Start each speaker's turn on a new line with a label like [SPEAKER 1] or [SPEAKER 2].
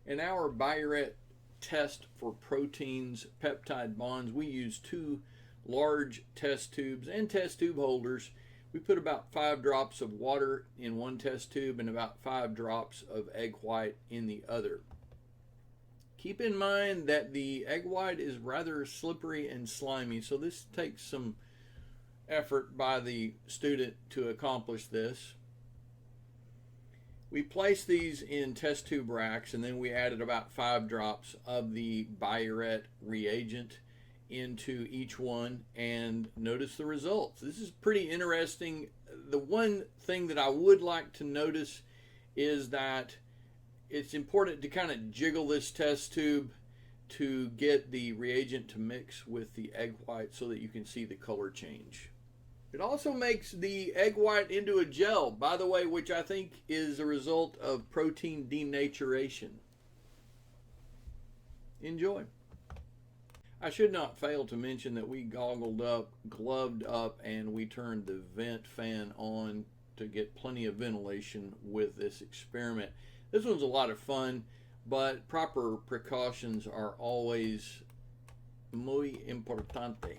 [SPEAKER 1] In our biuret test for proteins, peptide bonds, we use two large test tubes and test tube holders. We put about 5 drops of water in one test tube and about 5 drops of egg white in the other. Keep in mind that the egg white is rather slippery and slimy, so this takes some effort by the student to accomplish this. We placed these in test tube racks, and then we added about 5 drops of the biuret reagent into each one, and notice the results. This is pretty interesting. The one thing that I would like to notice is that it's important to kind of jiggle this test tube to get the reagent to mix with the egg white so that you can see the color change. It also makes the egg white into a gel, by the way, which I think is a result of protein denaturation. Enjoy. I should not fail to mention that we goggled up, gloved up, and we turned the vent fan on to get plenty of ventilation with this experiment. This one's a lot of fun, but proper precautions are always muy importante.